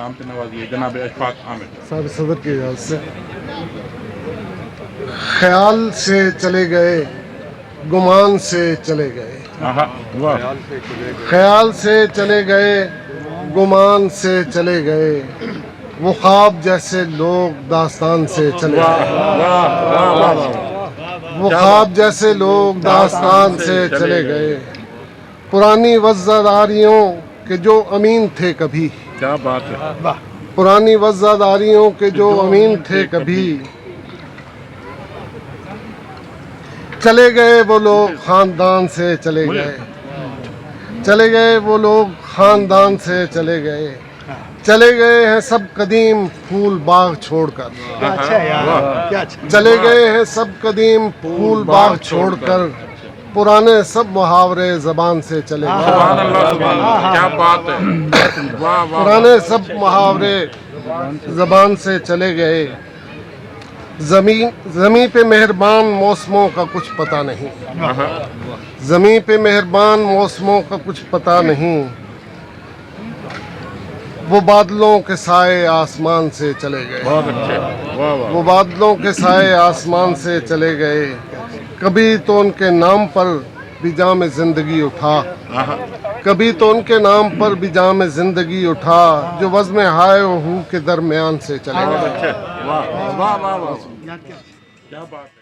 علامت نوازی جناب اشفاق عامر صاحب صدر کی اجازت سے خیال سے چلے گئے گمان سے چلے گئے خیال سے چلے گئے گمان سے چلے گئے وہ خواب جیسے لوگ داستان سے چلے گئے وہ خواب جیسے لوگ داستان سے چلے گئے پرانی وزاداریوں کے جو امین تھے کبھی کیا بات ہے پرانی وزاداریوں کے جو امین تھے کبھی چلے گئے وہ لوگ خاندان سے چلے گئے چلے گئے وہ لوگ خاندان سے چلے گئے چلے گئے ہیں سب قدیم پھول باغ چھوڑ کر چلے گئے ہیں سب قدیم پھول باغ چھوڑ کر پرانے سب محاورے زبان سے چلے گئے سبحان اللہ سبحان اللہ کیا بات ہے واہ واہ پرانے سب محاورے زبان سے چلے گئے زمین پہ مہربان موسموں کا کچھ پتہ نہیں زمین پہ مہربان موسموں کا کچھ پتہ نہیں وہ بادلوں کے سائے آسمان سے چلے گئے بہت اچھے واہ واہ وہ بادلوں کے سائے آسمان سے چلے گئے کبھی تو ان کے نام پر بھی جام زندگی اٹھا کبھی تو ان کے نام پر بھی جام زندگی اٹھا جو وزم ہائے و ہو کے درمیان سے چلے گئے اچھے واہ واہ واہ واہ کیا بات ہے